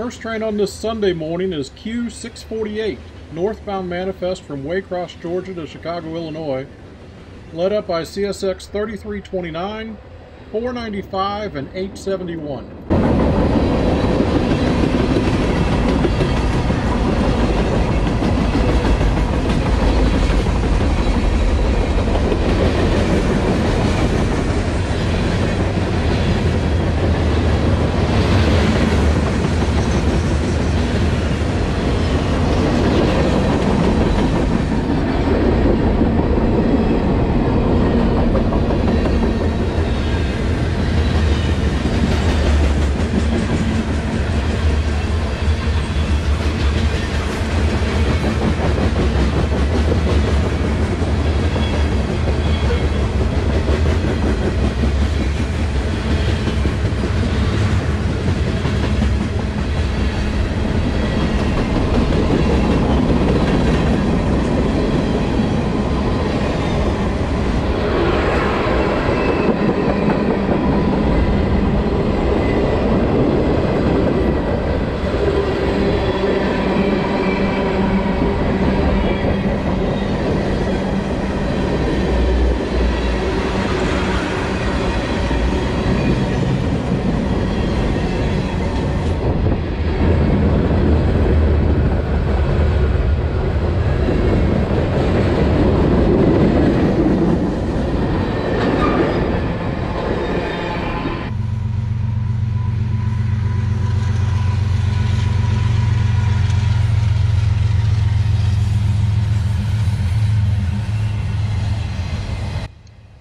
first train on this Sunday morning is Q648, northbound manifest from Waycross, Georgia to Chicago, Illinois, led up by CSX 3329, 495, and 871.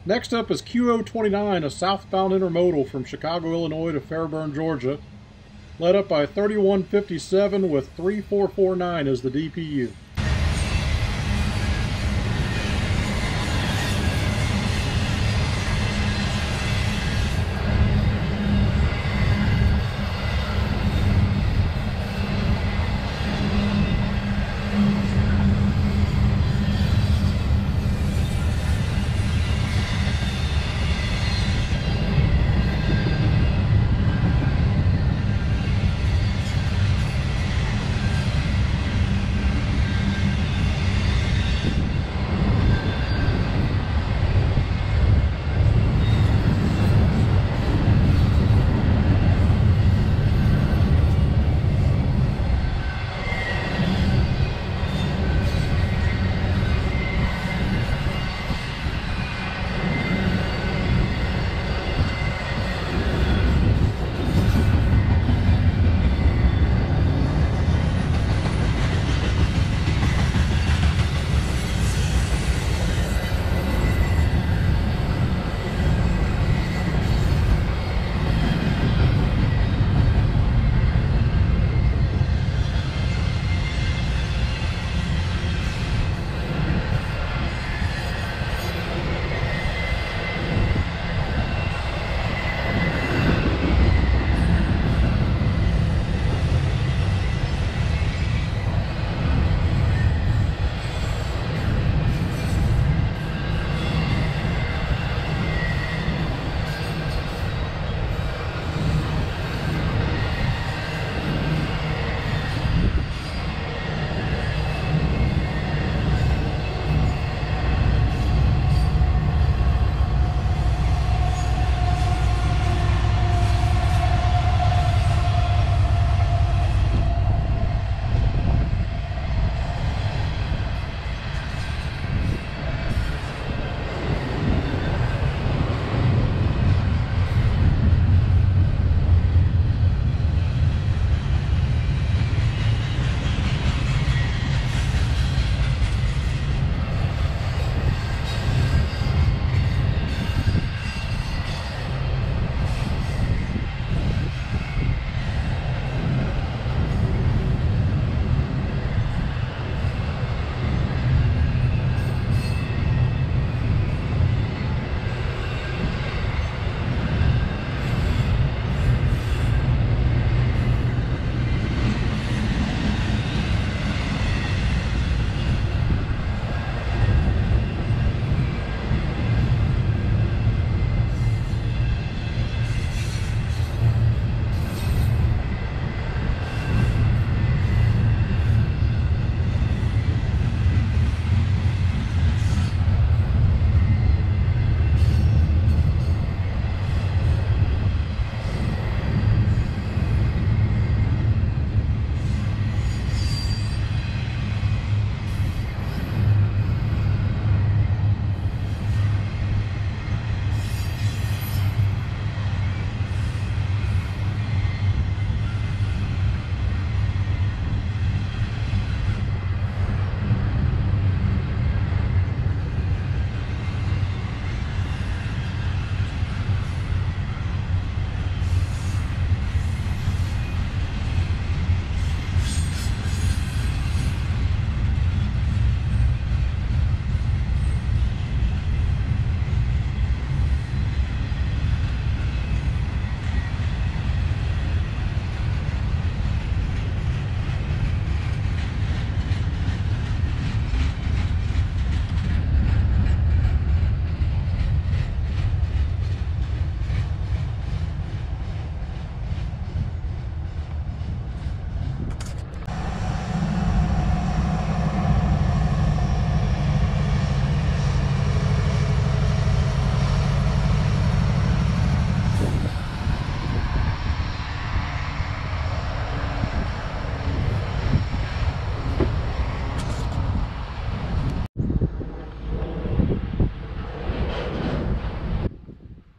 Next up is Q029, a southbound intermodal from Chicago, Illinois to Fairburn, Georgia, led up by 3157 with 3449 as the DPU.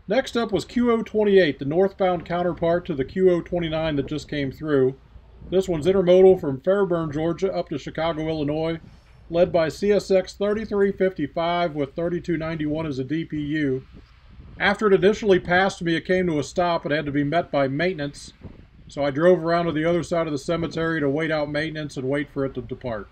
Next up was QO28, the northbound counterpart to the QO29 that just came through. This one's intermodal from Fairburn, Georgia up to Chicago, Illinois, led by CSX 3355 with 3291 as a DPU. After it initially passed me, it came to a stop and had to be met by maintenance, so I drove around to the other side of the cemetery to wait out maintenance and wait for it to depart.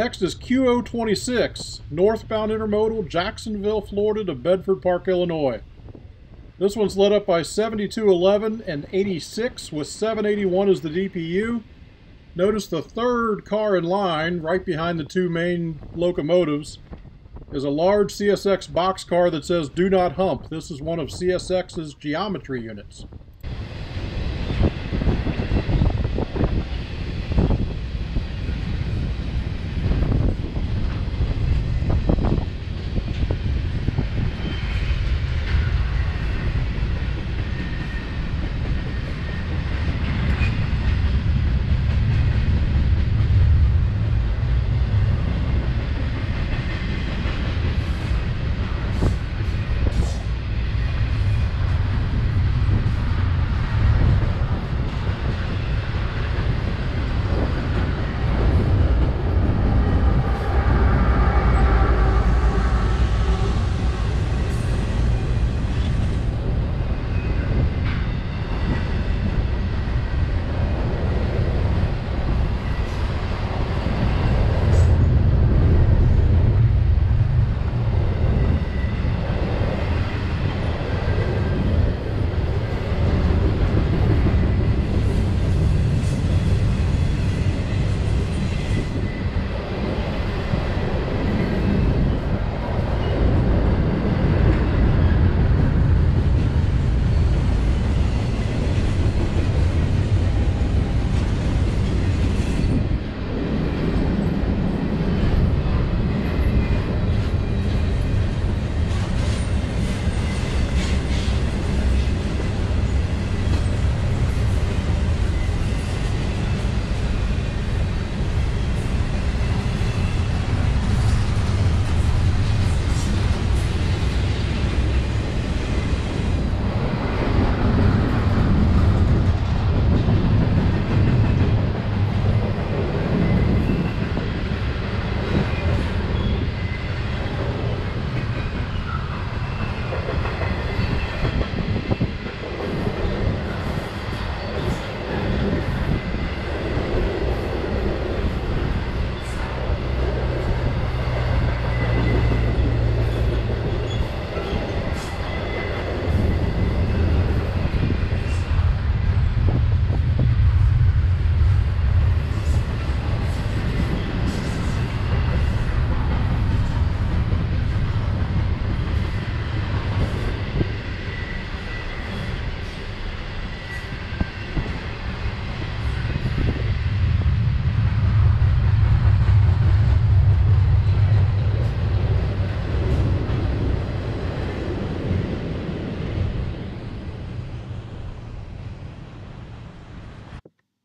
Next is QO26, northbound intermodal Jacksonville, Florida to Bedford Park, Illinois. This one's led up by 7211 and 86 with 781 as the DPU. Notice the third car in line, right behind the two main locomotives, is a large CSX boxcar that says "Do Not Hump." This is one of CSX's geometry units.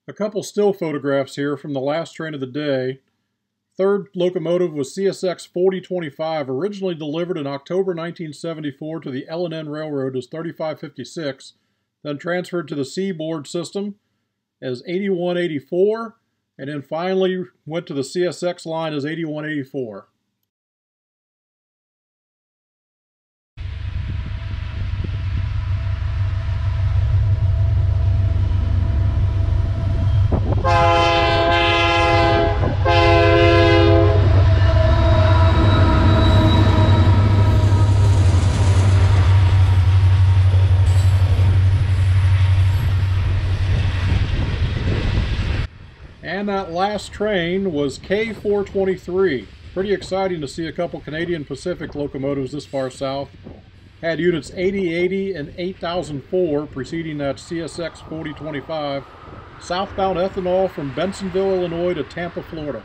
A couple still photographs here from the last train of the day. Third locomotive was CSX 4025, originally delivered in October 1974 to the L&N Railroad as 3556, then transferred to the SEABOARD system as 8184, and then finally went to the CSX line as 8184. And that last train was K423. Pretty exciting to see a couple Canadian Pacific locomotives this far south. Had units 8080 and 8004 preceding that CSX 4025. Southbound ethanol from Bensonville, Illinois to Tampa, Florida.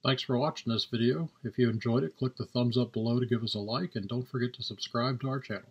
Thanks for watching this video. If you enjoyed it, click the thumbs up below to give us a like, and don't forget to subscribe to our channel.